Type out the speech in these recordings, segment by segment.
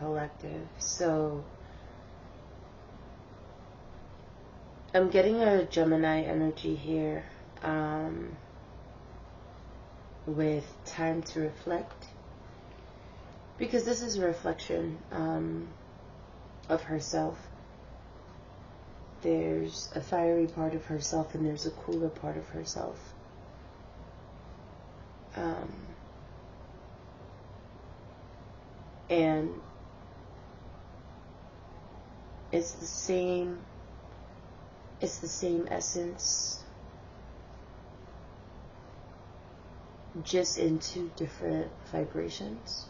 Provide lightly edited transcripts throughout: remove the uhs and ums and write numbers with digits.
collective. So I'm getting a Gemini energy here, with time to reflect, because this is a reflection of herself. There's a fiery part of herself and there's a cooler part of herself. And it's the same essence, just in two different vibrations.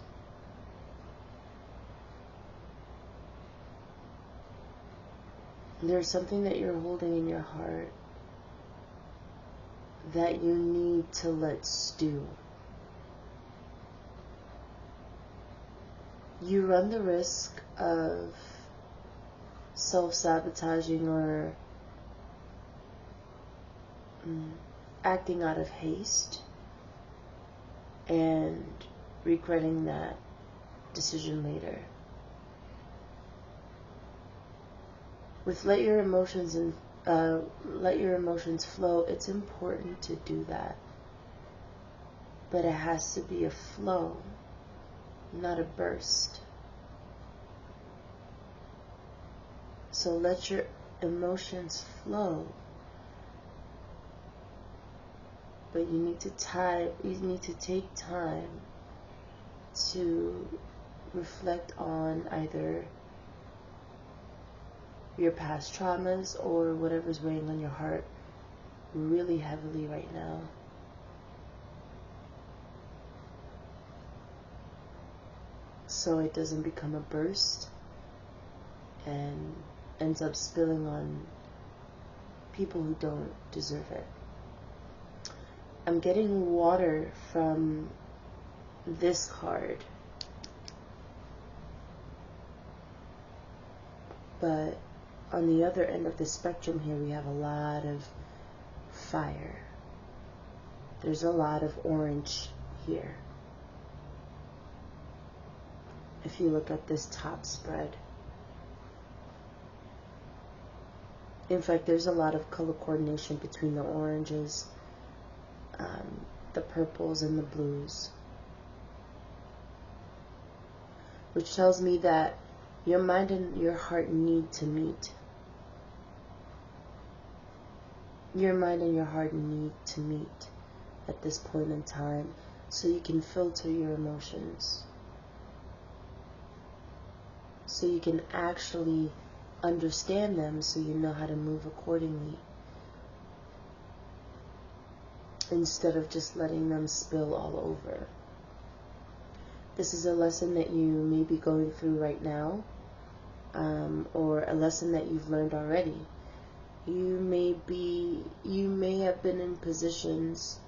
There's something that you're holding in your heart that you need to let stew. You run the risk of self-sabotaging or acting out of haste and regretting that decision later. With let your emotions flow, it's important to do that, but it has to be a flow, not a burst. So let your emotions flow, but you need to take time to reflect on either your past traumas or whatever's weighing on your heart really heavily right now. So it doesn't become a burst and ends up spilling on people who don't deserve it. I'm getting water from this card, but on the other end of the spectrum here, we have a lot of fire. There's a lot of orange here. If you look at this top spread. In fact, there's a lot of color coordination between the oranges, the purples, and the blues. Which tells me that your mind and your heart need to meet. Your mind and your heart need to meet at this point in time so you can filter your emotions. So you can actually understand them so you know how to move accordingly, instead of just letting them spill all over. This is a lesson that you may be going through right now, or a lesson that you've learned already. You may have been in positions,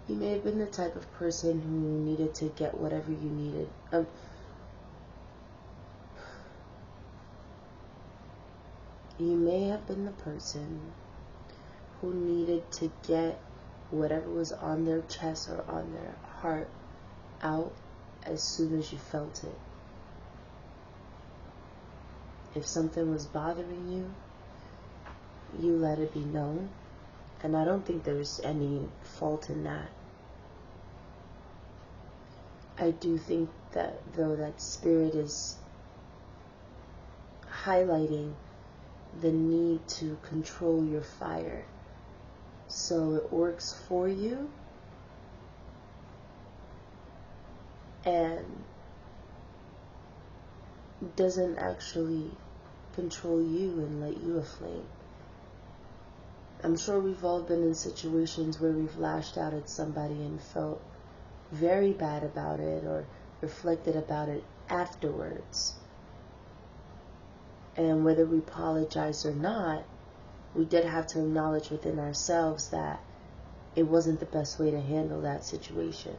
you may have been the type of person who needed to get whatever you needed. You may have been the person who needed to get whatever was on their chest or on their heart out as soon as you felt it. If something was bothering you, you let it be known. And I don't think there's any fault in that. I do think that, though, that spirit is highlighting the need to control your fire so it works for you and doesn't actually control you and light you aflame. I'm sure we've all been in situations where we've lashed out at somebody and felt very bad about it or reflected about it afterwards. And whether we apologize or not, we did have to acknowledge within ourselves that it wasn't the best way to handle that situation.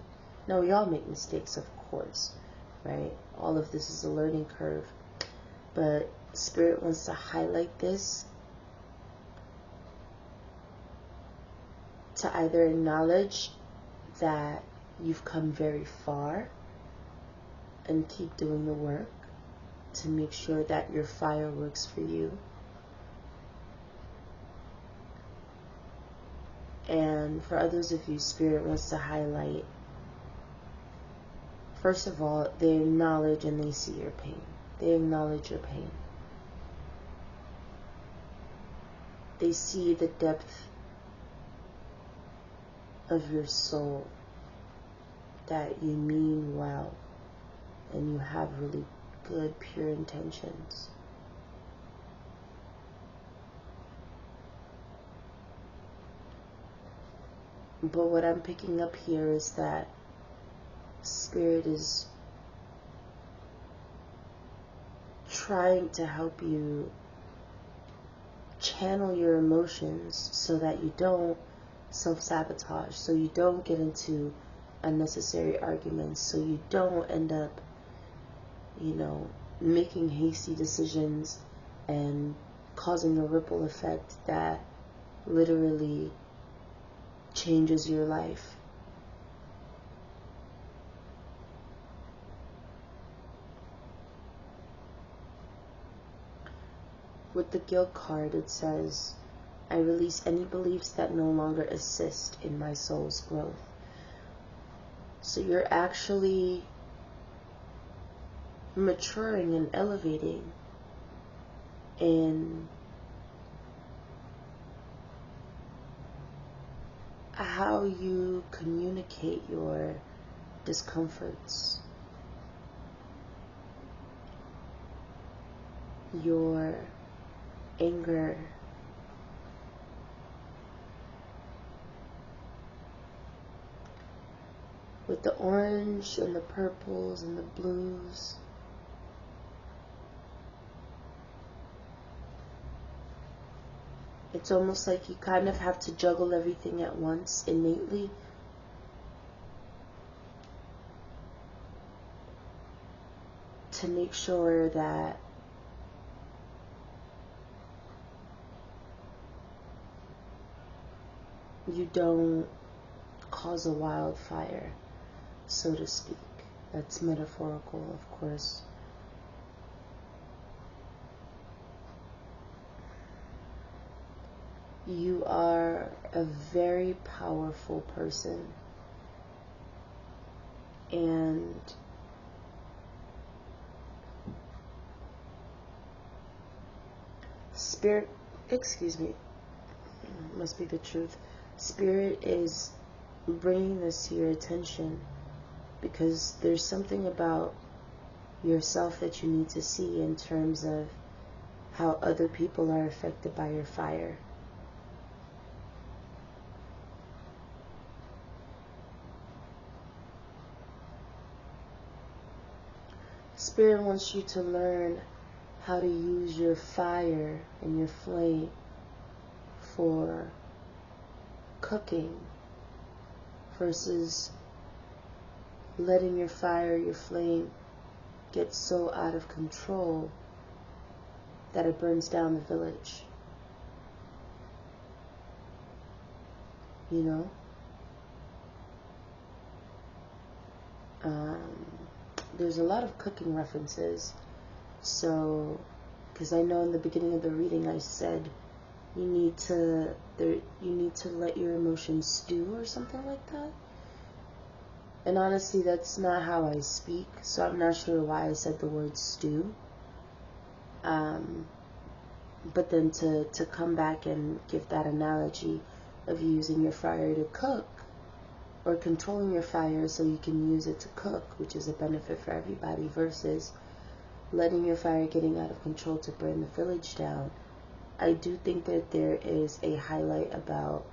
Now, we all make mistakes, of course, right? All of this is a learning curve. But Spirit wants to highlight this to either acknowledge that you've come very far and keep doing the work, to make sure that your fire works for you. And for others of you, Spirit wants to highlight, first of all, they acknowledge and they see your pain. They acknowledge your pain. They see the depth of your soul, that you mean well and you have really good, pure intentions. But what I'm picking up here is that Spirit is trying to help you channel your emotions so that you don't self-sabotage, so you don't get into unnecessary arguments, so you don't end up, making hasty decisions and causing a ripple effect that literally changes your life. With the guilt card, it says, I release any beliefs that no longer assist in my soul's growth. So you're actually maturing and elevating in how you communicate your discomforts, your anger, with the orange and the purples and the blues. It's almost like you kind of have to juggle everything at once innately. To make sure that you don't cause a wildfire, so to speak. That's metaphorical, of course. You are a very powerful person, and Spirit, must be the truth. Spirit is bringing this to your attention because there's something about yourself that you need to see in terms of how other people are affected by your fire. Spirit wants you to learn how to use your fire and your flame for cooking versus letting your fire, your flame get so out of control that it burns down the village. There's a lot of cooking references. So, because I know in the beginning of the reading I said you need to let your emotions stew or something like that. And honestly, that's not how I speak, so I'm not sure why I said the word stew. But then to come back and give that analogy of using your fire to cook, or controlling your fire so you can use it to cook, which is a benefit for everybody, versus letting your fire getting out of control to burn the village down. I do think that there is a highlight about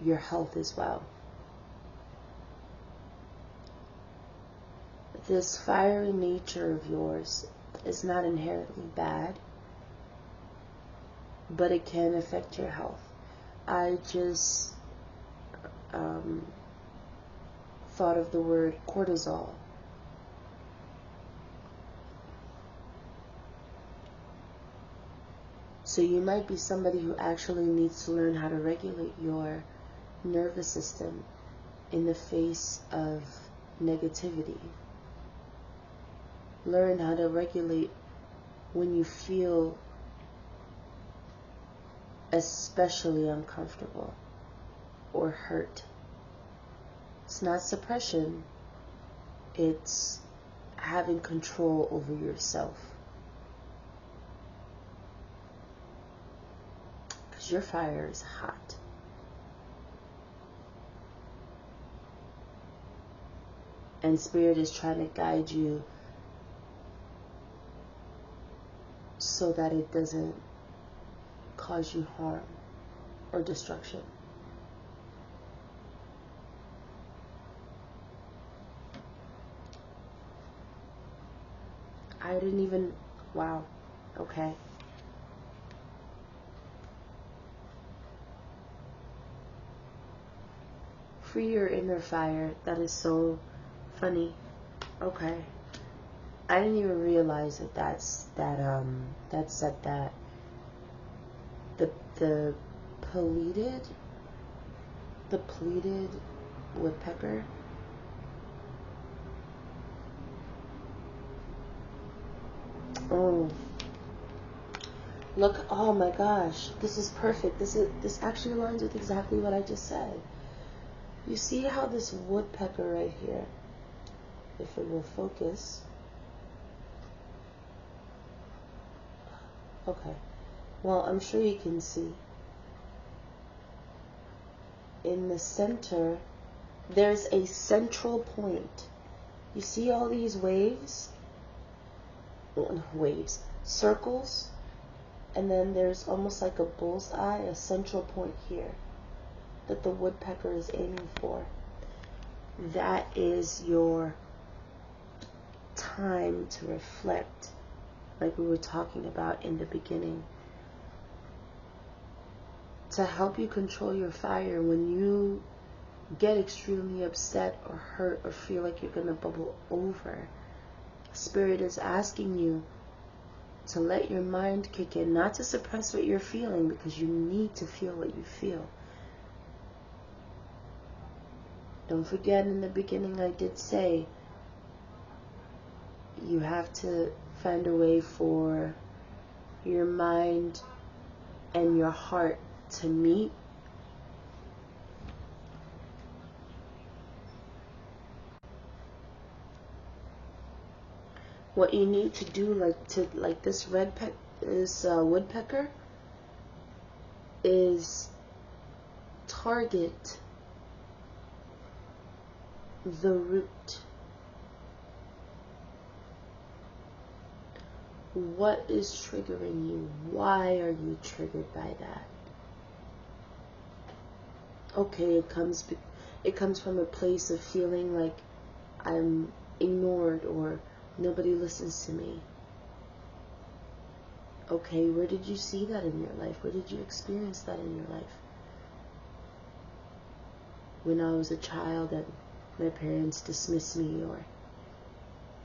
your health as well. This fiery nature of yours is not inherently bad, but it can affect your health. I just thought of the word cortisol. So you might be somebody who actually needs to learn how to regulate your nervous system in the face of negativity. Learn how to regulate when you feel especially uncomfortable or hurt. It's not suppression, it's having control over yourself. Because your fire is hot. And Spirit is trying to guide you so that it doesn't cause you harm or destruction. I didn't even, wow, okay. Free your inner fire. That is so funny. Okay. I didn't even realize that that said that. The pleated woodpecker. Oh, look! Oh my gosh, this is perfect. This actually aligns with exactly what I just said. You see how this woodpecker right here, if it will focus. Okay. Well, I'm sure you can see. In the center, there's a central point. You see all these waves? Waves. Circles. And then there's almost like a bullseye, a central point here that the woodpecker is aiming for. That is your time to reflect, like we were talking about in the beginning. To help you control your fire when you get extremely upset or hurt or feel like you're going to bubble over. Spirit is asking you to let your mind kick in, not to suppress what you're feeling, because you need to feel what you feel. Don't forget, in the beginning I did say you have to find a way for your mind and your heart to meet. What you need to do, like this woodpecker, is target the root. What is triggering you? Why are you triggered by that? Okay, it comes from a place of feeling like I'm ignored or nobody listens to me. Okay, where did you see that in your life? Where did you experience that in your life? When I was a child and my parents dismissed me, or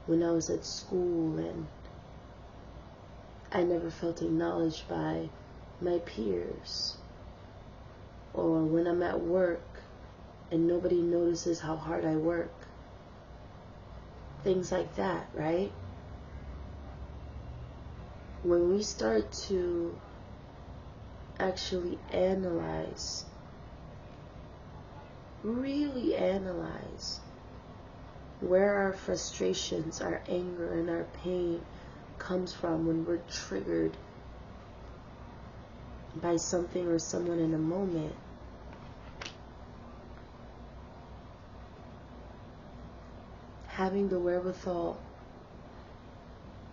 when I was at school and I never felt acknowledged by my peers, or when I'm at work and nobody notices how hard I work. Things like that, right? When we start to actually analyze, really analyze where our frustrations, our anger, and our pain comes from when we're triggered by something or someone in a moment, having the wherewithal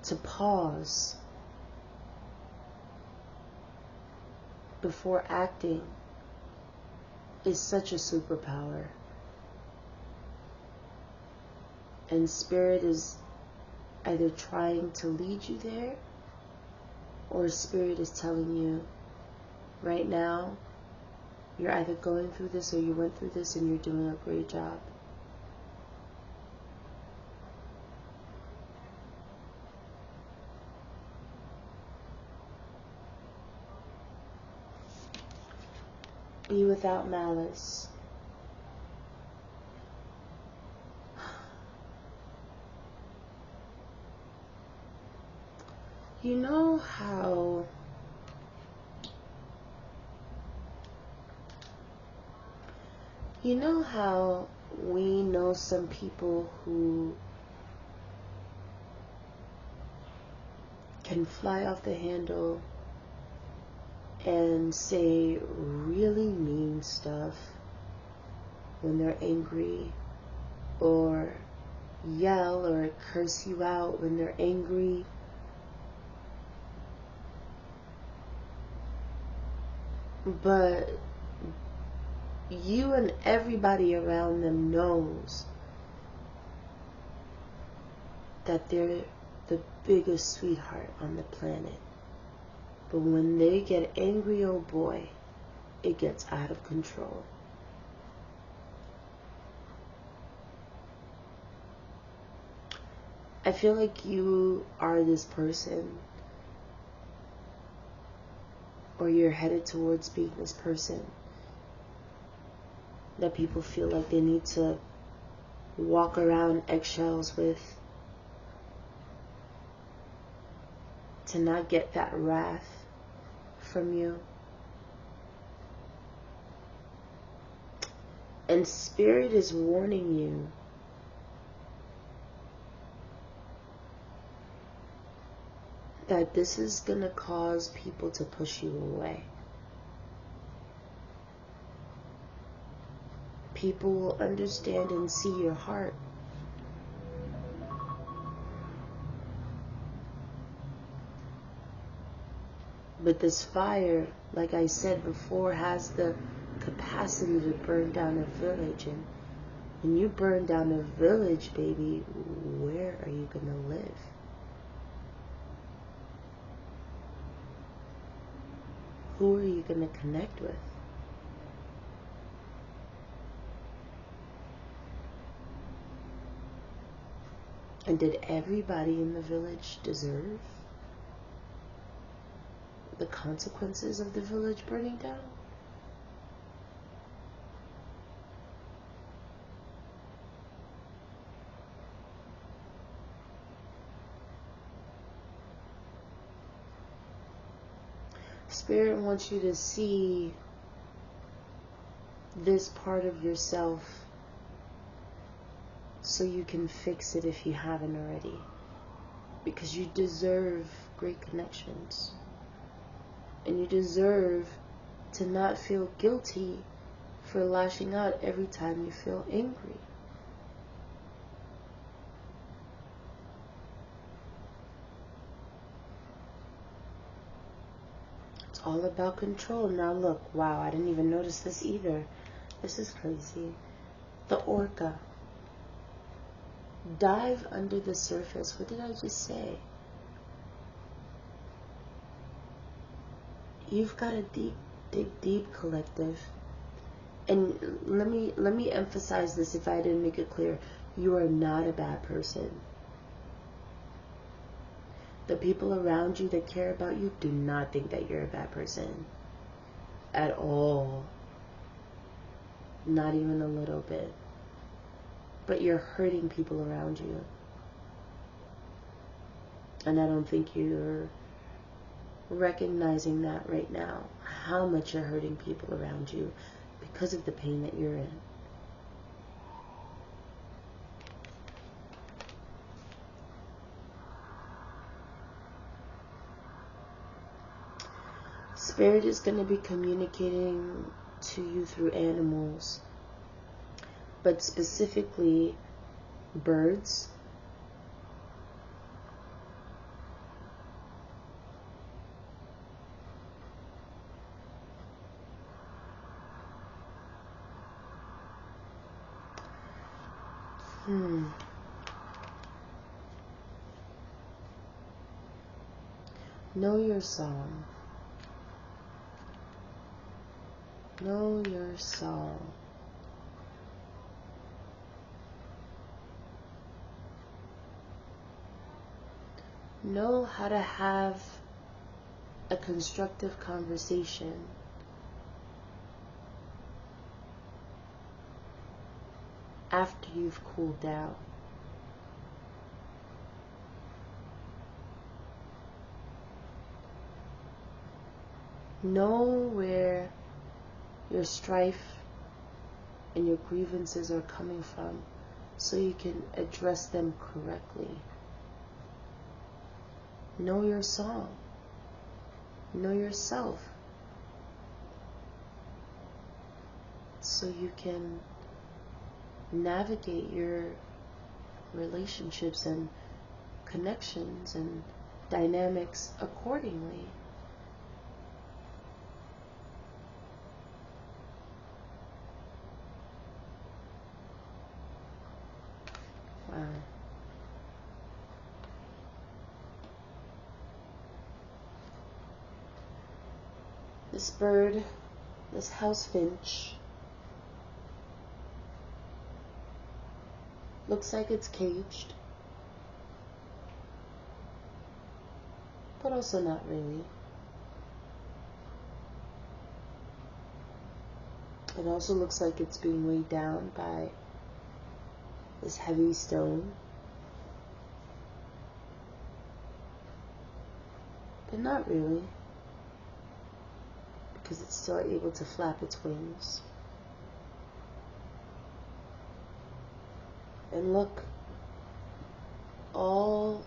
to pause before acting is such a superpower. And Spirit is either trying to lead you there, or Spirit is telling you, right now, you're either going through this or you went through this and you're doing a great job. Be without malice. You know how we know some people who can fly off the handle and say really mean stuff when they're angry, or yell or curse you out when they're angry, but you and everybody around them knows that they're the biggest sweetheart on the planet. But when they get angry, oh boy, it gets out of control. I feel like you are this person, or you're headed towards being this person that people feel like they need to walk around eggshells with to not get that wrath from you. And Spirit is warning you that this is going to cause people to push you away. People will understand and see your heart. But this fire, like I said before, has the capacity to burn down a village. And when you burn down a village, baby, where are you going to live? Who are you going to connect with? And did everybody in the village deserve the consequences of the village burning down? Spirit wants you to see this part of yourself so you can fix it if you haven't already. Because you deserve great connections. And you deserve to not feel guilty for lashing out every time you feel angry. It's all about control. Now look, wow, I didn't even notice this either. This is crazy. The orca. Dive under the surface. What did I just say? You've got to dig deep, collective. And let me emphasize this if I didn't make it clear. You are not a bad person. The people around you that care about you do not think that you're a bad person. At all. Not even a little bit. But you're hurting people around you. And I don't think you're recognizing that right now. How much you're hurting people around you because of the pain that you're in. Spirit is going to be communicating to you through animals, but specifically birds, Know your song. Know your song. Know how to have a constructive conversation. After you've cooled down. Know where your strife and your grievances are coming from so you can address them correctly. Know your song. Know yourself. So you can navigate your relationships and connections and dynamics accordingly. Wow. This bird, this house finch, looks like it's caged, but also not really. It also looks like it's being weighed down by this heavy stone, but not really, because it's still able to flap its wings. And look, all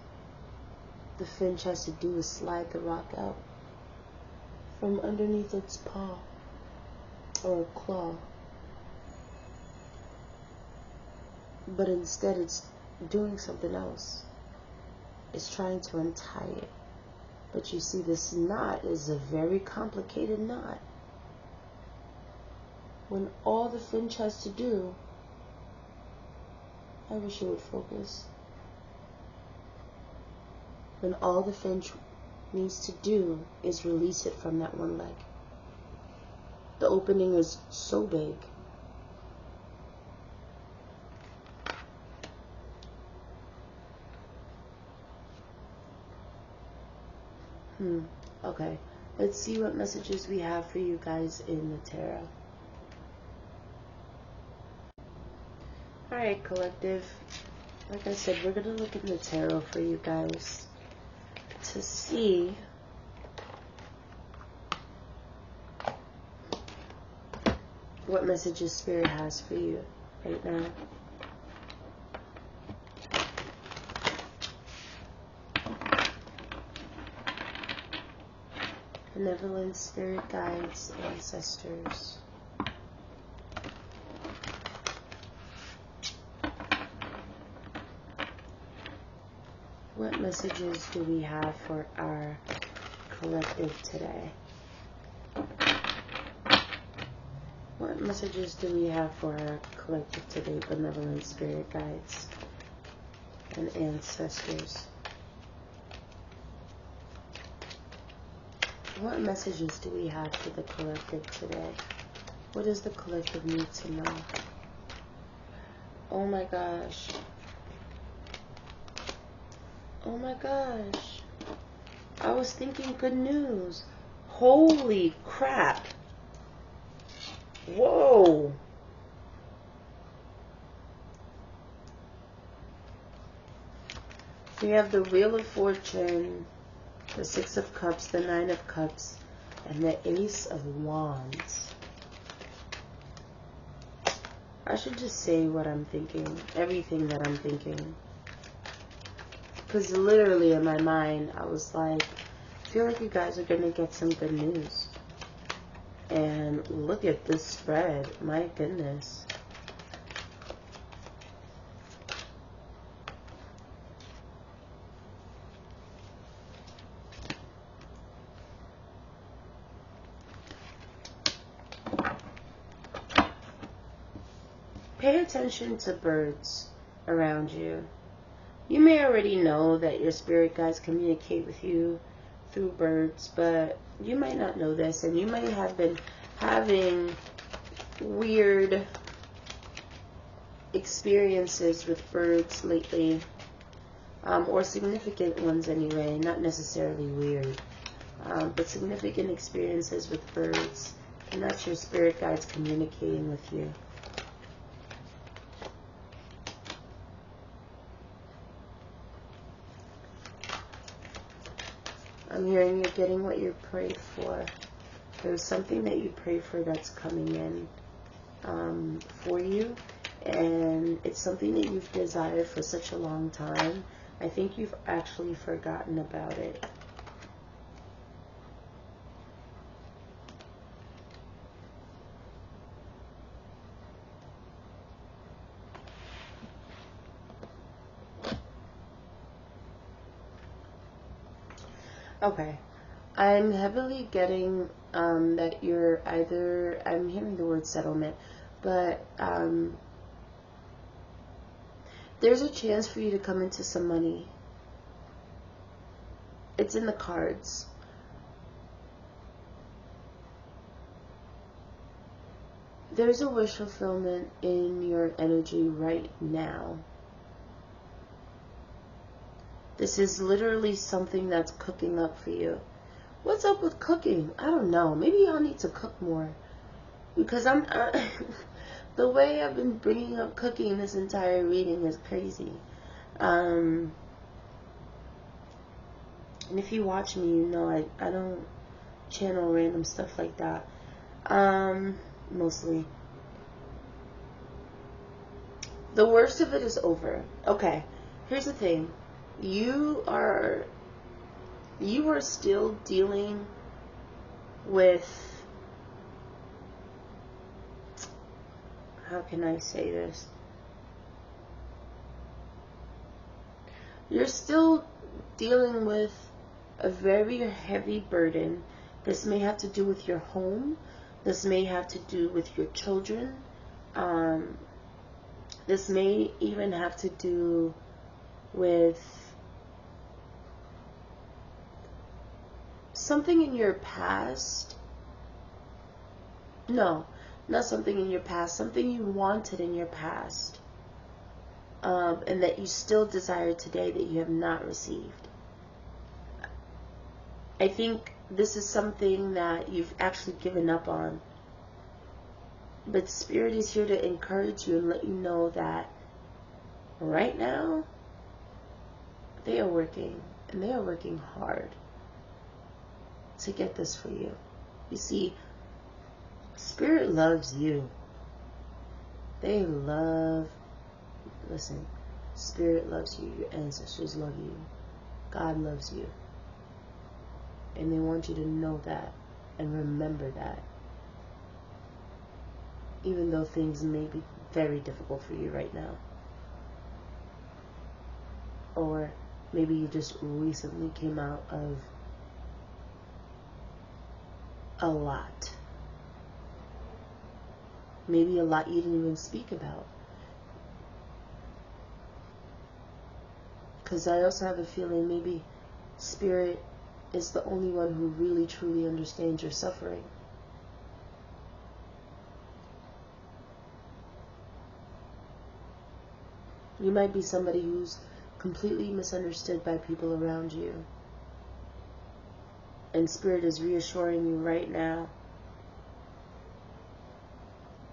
the finch has to do is slide the rock out from underneath its paw or claw. But instead it's doing something else. It's trying to untie it. But you see, this knot is a very complicated knot. When all the finch has to do, I wish it would focus. When all the finch needs to do is release it from that one leg. The opening is so big. Okay, let's see what messages we have for you guys in the tarot. Alright, collective. Like I said, we're going to look in the tarot for you guys to see what messages Spirit has for you right now. Benevolent spirit guides, ancestors. What messages do we have for our collective today? What messages do we have for our collective today, benevolent spirit guides and ancestors? What messages do we have for the collective today? What does the collective need to know? Oh my gosh. Oh my gosh. I was thinking good news. Holy crap. Whoa. We have the Wheel of Fortune, the Six of Cups, the Nine of Cups, and the Ace of Wands. I should just say what I'm thinking, everything that I'm thinking. Because literally in my mind, I was like, I feel like you guys are going to get some good news. And look at this spread. My goodness. Pay attention to birds around you. You may already know that your spirit guides communicate with you through birds, but you might not know this, and you might have been having weird experiences with birds lately, or significant ones anyway, not necessarily weird, but significant experiences with birds, and that's your spirit guides communicating with you. I'm hearing you're getting what you prayed for. There's something that you pray for that's coming in for you, and it's something that you've desired for such a long time. I think you've actually forgotten about it. Okay. I'm heavily getting that you're either, I'm hearing the word settlement, but there's a chance for you to come into some money. It's in the cards. There's a wish fulfillment in your energy right now. This is literally something that's cooking up for you. What's up with cooking? I don't know. Maybe y'all need to cook more. Because the way I've been bringing up cooking this entire reading is crazy. And if you watch me, you know I don't channel random stuff like that. Mostly. The worst of it is over. Okay, here's the thing. You are still dealing with, how can I say this? You're still dealing with a very heavy burden. This may have to do with your home. This may have to do with your children. This may even have to do with something in your past. No, not something in your past. Something you wanted in your past. And that you still desire today that you have not received. I think this is something that you've actually given up on. But Spirit is here to encourage you and let you know that right now, they are working. And they are working hard to get this for you. You see, Spirit loves you. They love, listen, Spirit loves you. Your ancestors love you. God loves you. And they want you to know that and remember that. Even though things may be very difficult for you right now. Or maybe you just recently came out of a lot. Maybe a lot you didn't even speak about. Because I also have a feeling maybe Spirit is the only one who really truly understands your suffering. You might be somebody who's completely misunderstood by people around you. And Spirit is reassuring you right now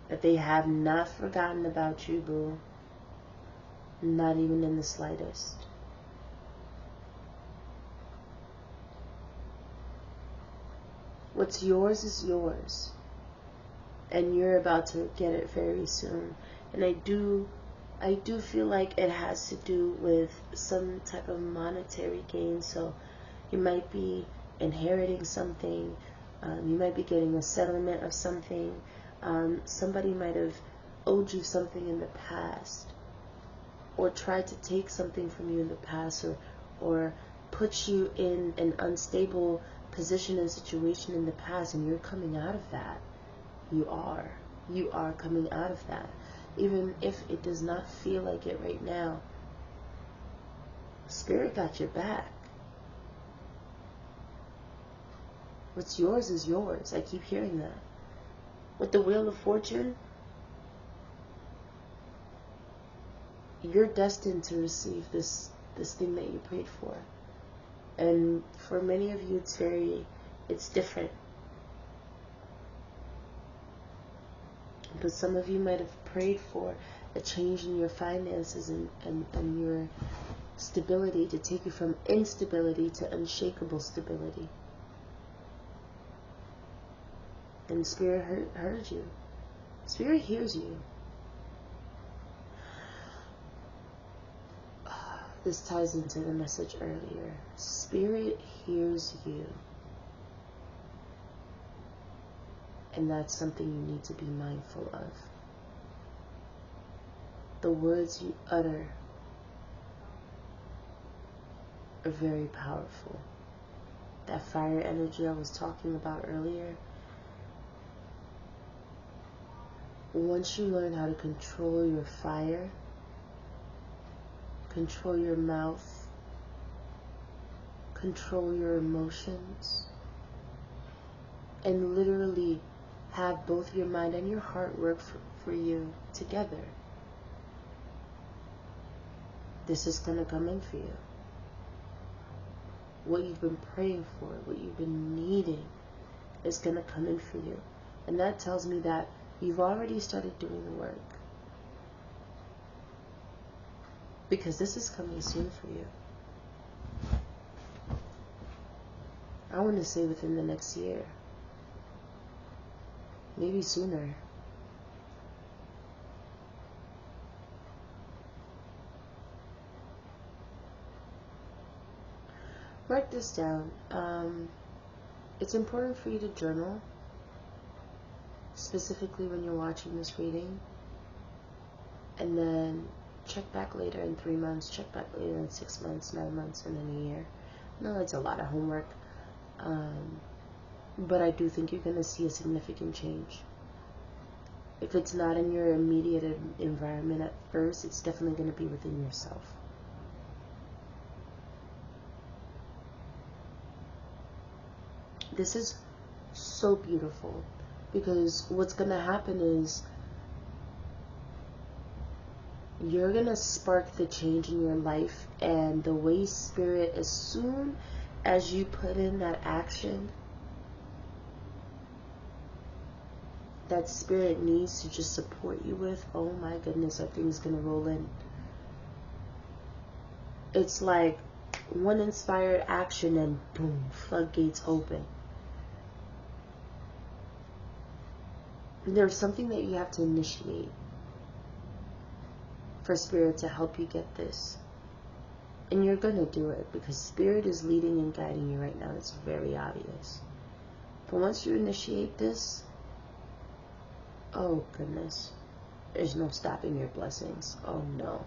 that they have not forgotten about you, boo. Not even in the slightest. What's yours is yours. And you're about to get it very soon. And I do feel like it has to do with some type of monetary gain. So you might be inheriting something. You might be getting a settlement of something. Somebody might have owed you something in the past. Or tried to take something from you in the past. Or put you in an unstable position and situation in the past. And you're coming out of that. You are coming out of that. Even if it does not feel like it right now, Spirit got your back. What's yours is yours. I keep hearing that. With the Wheel of Fortune, you're destined to receive this thing that you prayed for. And for many of you, it's different. But some of you might have prayed for a change in your finances and your stability, to take you from instability to unshakable stability. And Spirit heard you. Spirit hears you. This ties into the message earlier. Spirit hears you. And that's something you need to be mindful of. The words you utter are very powerful. That fire energy I was talking about earlier, once you learn how to control your fire, control your mouth, control your emotions, and literally have both your mind and your heart work for you together, this is going to come in for you. What you've been praying for, what you've been needing, is going to come in for you. And that tells me that you've already started doing the work. Because this is coming soon for you. I want to say within the next year. Maybe sooner. Write this down. It's important for you to journal, specifically when you're watching this reading, and then check back later in 3 months, check back later in 6 months, 9 months, and then a year. No, it's a lot of homework, but I do think you're going to see a significant change. If it's not in your immediate environment at first, it's definitely going to be within yourself. This is so beautiful, because what's going to happen is you're going to spark the change in your life, and the way Spirit, as soon as you put in that action that Spirit needs to just support you with, oh my goodness, everything's going to roll in. It's like one inspired action and boom, floodgates open. There's something that you have to initiate for Spirit to help you get this. And you're going to do it, because Spirit is leading and guiding you right now. It's very obvious. But once you initiate this, oh goodness, there's no stopping your blessings. Oh no.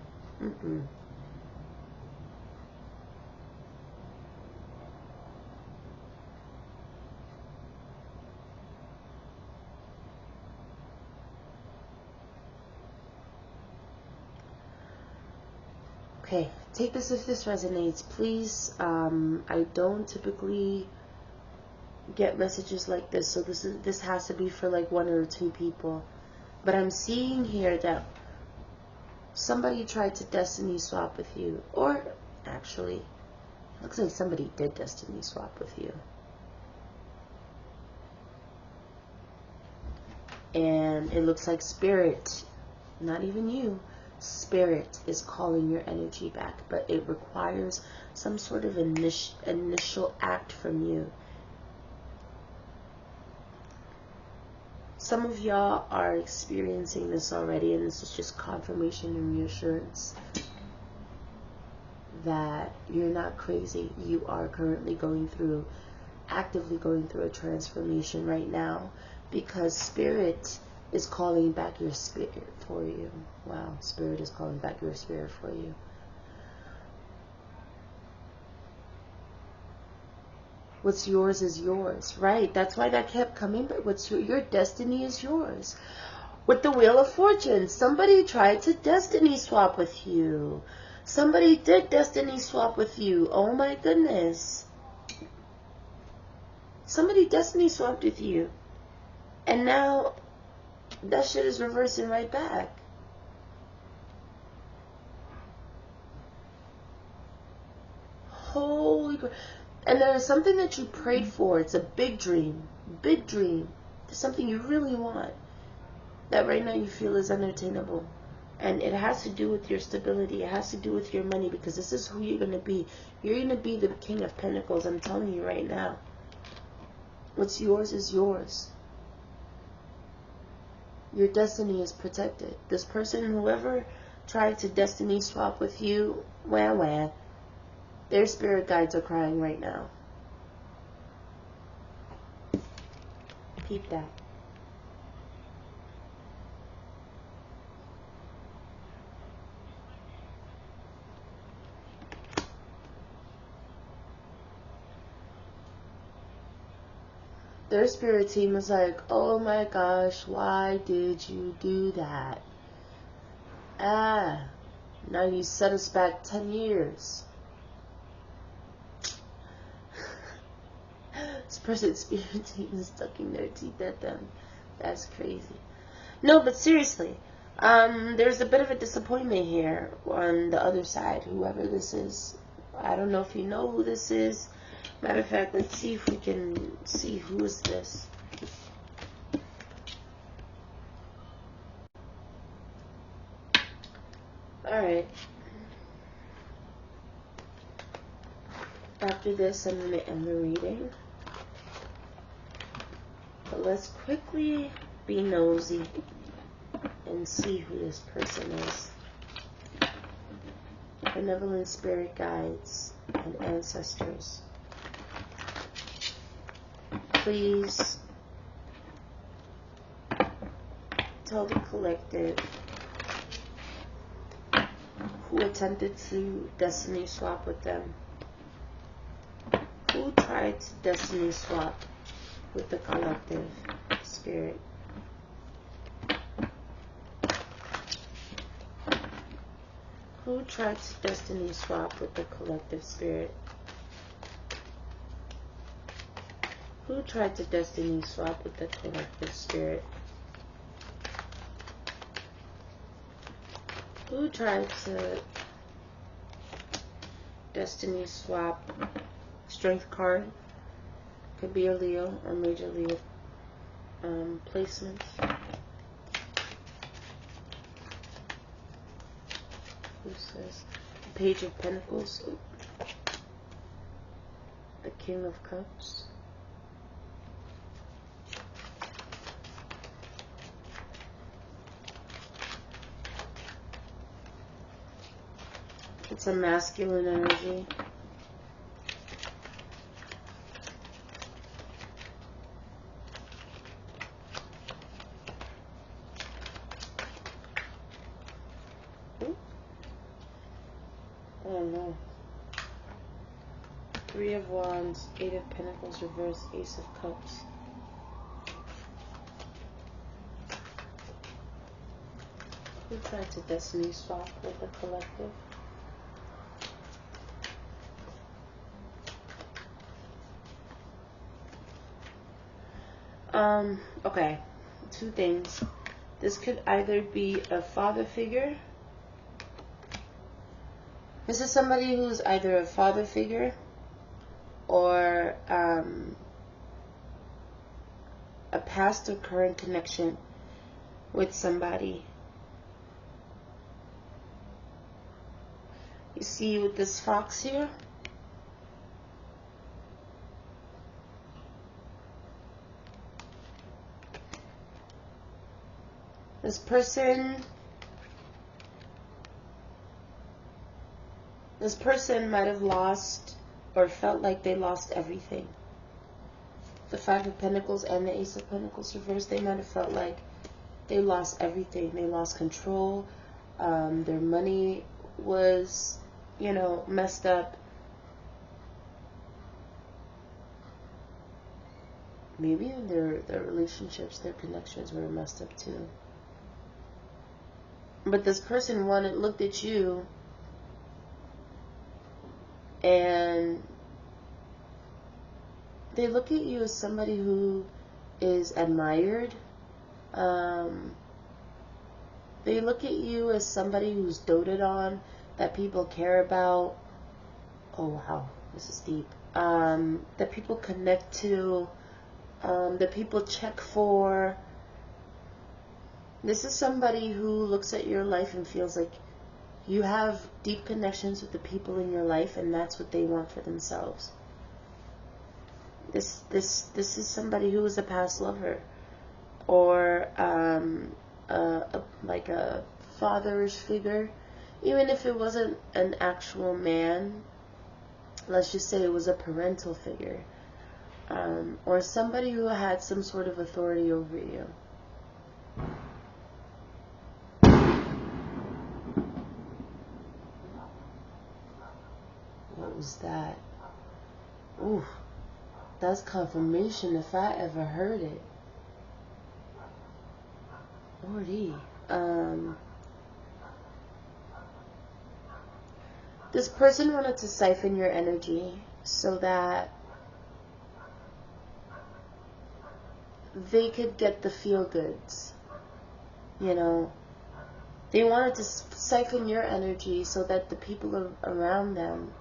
Okay, take this if this resonates, please. I don't typically get messages like this, so this has to be for like 1 or 2 people. But I'm seeing here that somebody tried to destiny swap with you, or actually, looks like somebody did destiny swap with you. And it looks like Spirit, not even you, Spirit is calling your energy back, but it requires some sort of initial act from you. Some of y'all are experiencing this already, and this is just confirmation and reassurance that you're not crazy. You are currently actively going through a transformation right now, because Spirit is calling back your spirit for you. Wow, Spirit is calling back your spirit for you. What's yours is yours, right? That's why that kept coming, but your destiny is yours. With the Wheel of Fortune, somebody tried to destiny swap with you. Somebody did destiny swap with you. Oh my goodness. Somebody destiny swapped with you. And now that shit is reversing right back. Holy crap. And there is something that you prayed for. It's a big dream. Big dream. There's something you really want that right now you feel is unattainable. And it has to do with your stability. It has to do with your money, because this is who you're going to be. You're going to be the King of Pentacles. I'm telling you right now. What's yours is yours. Your destiny is protected. This person, whoever tried to destiny swap with you, wah, their spirit guides are crying right now. Peep that. Their spirit team is like, oh my gosh, why did you do that? Now you set us back 10 years. This person's spirit team is sucking their teeth at them. That's crazy. No, but seriously, there's a bit of a disappointment here on the other side, whoever this is. I don't know if you know who this is. Matter of fact, let's see if we can see who is this. Alright. After this, I'm going to end the reading. But let's quickly be nosy and see who this person is. Benevolent spirit guides and ancestors. Please tell the collective who attempted to destiny swap with them. Who tried to destiny swap with the collective spirit? Who tried to destiny swap with the collective spirit? Who tried to destiny swap with the collective spirit? Who tried to destiny swap? Strength card. Could be a Leo or major Leo placement. Who says Page of Pentacles? The King of Cups. It's a masculine energy. Oh no. Three of Wands, Eight of Pentacles reverse, Ace of Cups. Who tried to destiny swap with the collective? Okay, two things. This could either be a father figure. This is somebody who's either a father figure or a past or current connection with somebody. You see with this fox here? This person might have lost or felt like they lost everything. The Five of Pentacles and the Ace of Pentacles reversed, they might have felt like they lost everything. They lost control. Their money was, messed up. Maybe in their relationships, their connections were messed up too. But this person looked at you and they look at you as somebody who is admired. They look at you as somebody who's doted on, that people care about. Oh wow, this is deep. That people connect to, that people check for. This is somebody who looks at your life and feels like you have deep connections with the people in your life, and that's what they want for themselves. This is somebody who was a past lover. or like a fatherish figure, even if it wasn't an actual man. Let's just say it was a parental figure, or somebody who had some sort of authority over you. What was that? Ooh, that's confirmation if I ever heard it. Lordy. This person wanted to siphon your energy so that they could get the feel goods. You know, they wanted to siphon your energy so that the people around them.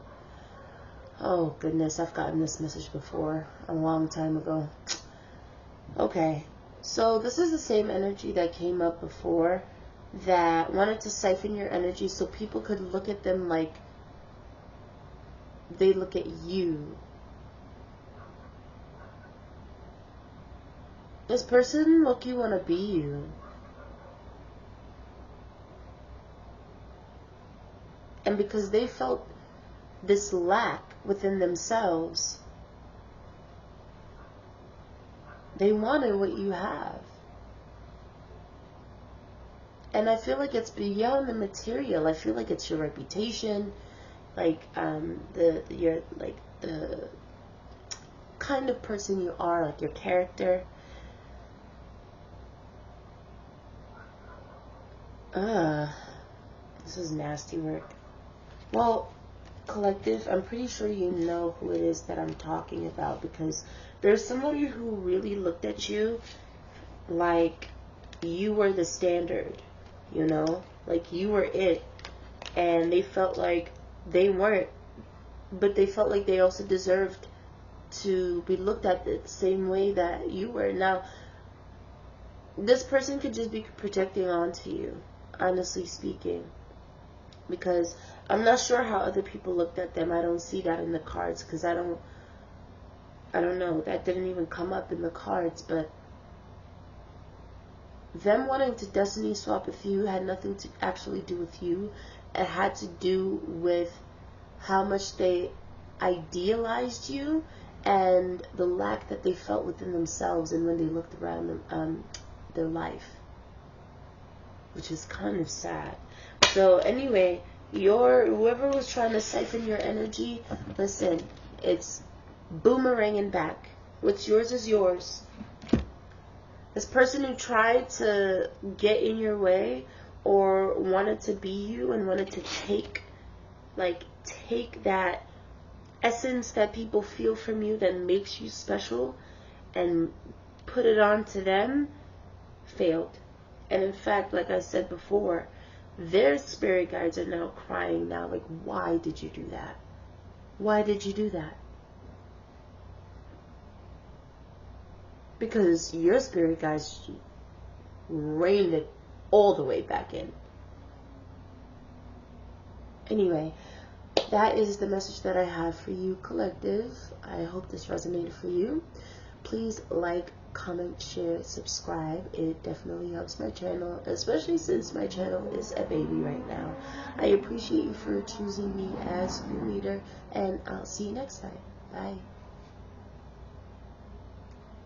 Oh goodness, I've gotten this message before a long time ago. Okay, so this is the same energy that came up before, that wanted to siphon your energy so people could look at them like they look at you. This person look you want to be you. And because they felt this lack within themselves, they wanted what you have. And I feel like it's beyond the material. I feel like it's your reputation, like the kind of person you are, like your character. This is nasty work. Well, collective, I'm pretty sure you know who it is that I'm talking about, because there's somebody who really looked at you like you were the standard, you know, like you were it, and they felt like they weren't, but they felt like they also deserved to be looked at the same way that you were. Now, this person could just be projecting onto you, honestly speaking, because I'm not sure how other people looked at them. I don't see that in the cards, because I don't know, that didn't even come up in the cards. But them wanting to destiny swap with you had nothing to actually do with you. It had to do with how much they idealized you and the lack that they felt within themselves, and when they looked around them, their life, which is kind of sad. So anyway, whoever was trying to siphon your energy, listen, it's boomeranging back. What's yours is yours. This person who tried to get in your way or wanted to be you and wanted to take that essence that people feel from you that makes you special and put it onto them, failed. And in fact, like I said before, their spirit guides are now crying now, like, why did you do that? Why did you do that? Because your spirit guides reined it all the way back in. Anyway, that is the message that I have for you, collective. I hope this resonated for you. Please like, comment, share, subscribe. It definitely helps my channel, especially since my channel is a baby right now. I appreciate you for choosing me as your leader, and I'll see you next time. Bye.